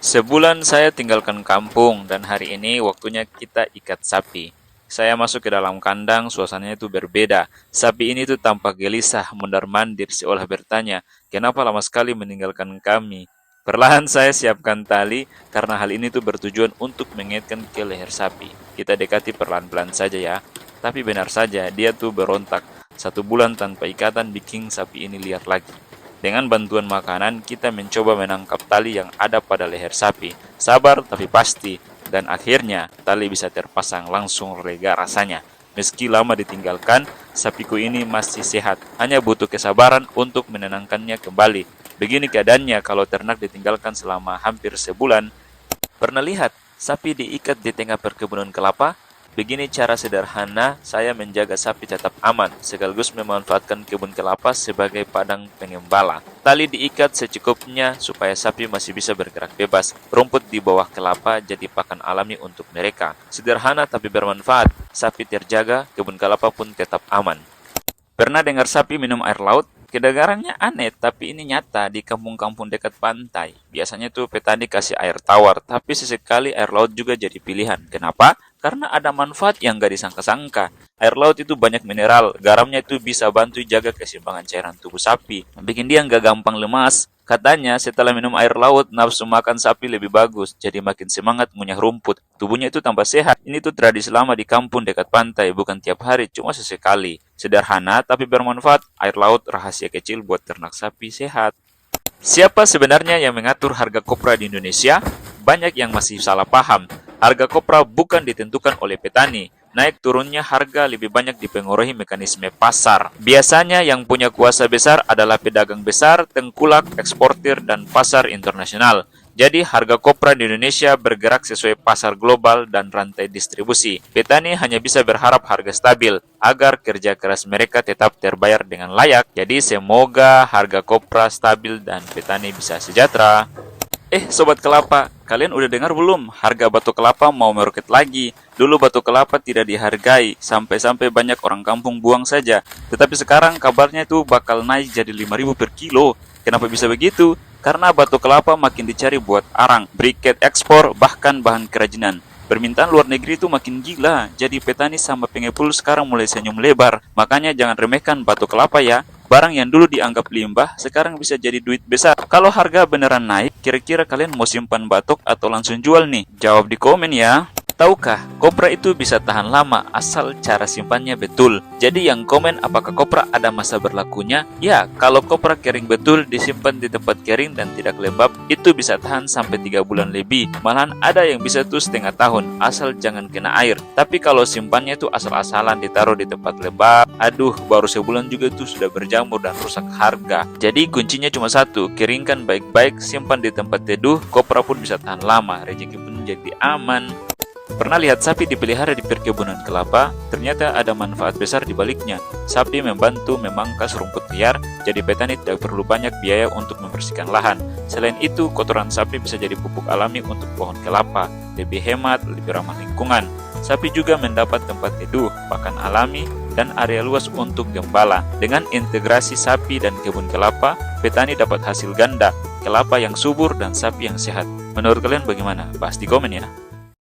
Sebulan saya tinggalkan kampung dan hari ini waktunya kita ikat sapi. Saya masuk ke dalam kandang, suasananya itu berbeda. Sapi ini tuh tampak gelisah, mondar-mandir seolah bertanya, kenapa lama sekali meninggalkan kami? Perlahan saya siapkan tali karena hal ini tuh bertujuan untuk mengaitkan ke leher sapi. Kita dekati perlahan-lahan saja ya. Tapi benar saja, dia tuh berontak. 1 bulan tanpa ikatan bikin sapi ini liar lagi. Dengan bantuan makanan, kita mencoba menangkap tali yang ada pada leher sapi. Sabar tapi pasti, dan akhirnya tali bisa terpasang langsung lega rasanya. Meski lama ditinggalkan, sapiku ini masih sehat. Hanya butuh kesabaran untuk menenangkannya kembali. Begini keadaannya kalau ternak ditinggalkan selama hampir sebulan. Pernah lihat sapi diikat di tengah perkebunan kelapa? Begini cara sederhana saya menjaga sapi tetap aman, sekaligus memanfaatkan kebun kelapa sebagai padang pengembala. Tali diikat secukupnya supaya sapi masih bisa bergerak bebas. Rumput di bawah kelapa jadi pakan alami untuk mereka. Sederhana tapi bermanfaat. Sapi terjaga, kebun kelapa pun tetap aman. Pernah dengar sapi minum air laut? Kedengarannya aneh, tapi ini nyata di kampung-kampung dekat pantai. Biasanya tuh petani kasih air tawar, tapi sesekali air laut juga jadi pilihan. Kenapa? Karena ada manfaat yang gak disangka-sangka. Air laut itu banyak mineral, garamnya itu bisa bantu jaga keseimbangan cairan tubuh sapi. Bikin dia nggak gampang lemas. Katanya setelah minum air laut, nafsu makan sapi lebih bagus, jadi makin semangat ngunyah rumput. Tubuhnya itu tambah sehat. Ini tuh tradisi lama di kampung dekat pantai, bukan tiap hari, cuma sesekali. Sederhana tapi bermanfaat, air laut rahasia kecil buat ternak sapi sehat. Siapa sebenarnya yang mengatur harga kopra di Indonesia? Banyak yang masih salah paham. Harga kopra bukan ditentukan oleh petani. Naik turunnya harga lebih banyak dipengaruhi mekanisme pasar. Biasanya yang punya kuasa besar adalah pedagang besar, tengkulak, eksportir, dan pasar internasional. Jadi harga kopra di Indonesia bergerak sesuai pasar global dan rantai distribusi. Petani hanya bisa berharap harga stabil agar kerja keras mereka tetap terbayar dengan layak. Jadi semoga harga kopra stabil dan petani bisa sejahtera. Sobat kelapa, kalian udah dengar belum? Harga batu kelapa mau meroket lagi. Dulu batu kelapa tidak dihargai, sampai-sampai banyak orang kampung buang saja. Tetapi sekarang kabarnya itu bakal naik jadi 5.000 per kilo. Kenapa bisa begitu? Karena batu kelapa makin dicari buat arang, briket ekspor, bahkan bahan kerajinan. Permintaan luar negeri itu makin gila, jadi petani sama pengepul sekarang mulai senyum lebar. Makanya jangan remehkan batu kelapa ya. Barang yang dulu dianggap limbah, sekarang bisa jadi duit besar. Kalau harga beneran naik, kira-kira kalian mau simpan batok atau langsung jual nih? Jawab di komen ya. Tahukah, kopra itu bisa tahan lama asal cara simpannya betul. Jadi yang komen apakah kopra ada masa berlakunya? Ya, kalau kopra kering betul disimpan di tempat kering dan tidak lembab, itu bisa tahan sampai 3 bulan lebih. Malahan ada yang bisa tuh setengah tahun, asal jangan kena air. Tapi kalau simpannya itu asal-asalan ditaruh di tempat lembab, aduh, baru sebulan juga tuh sudah berjamur dan rusak harga. Jadi kuncinya cuma satu, keringkan baik-baik, simpan di tempat teduh, kopra pun bisa tahan lama, rezeki pun jadi aman. Pernah lihat sapi dipelihara di perkebunan kelapa? Ternyata ada manfaat besar di baliknya. Sapi membantu memangkas rumput liar, jadi petani tidak perlu banyak biaya untuk membersihkan lahan. Selain itu, kotoran sapi bisa jadi pupuk alami untuk pohon kelapa, lebih hemat, lebih ramah lingkungan. Sapi juga mendapat tempat teduh, pakan alami, dan area luas untuk gembala. Dengan integrasi sapi dan kebun kelapa, petani dapat hasil ganda, kelapa yang subur dan sapi yang sehat. Menurut kalian bagaimana? Bahas di komen ya.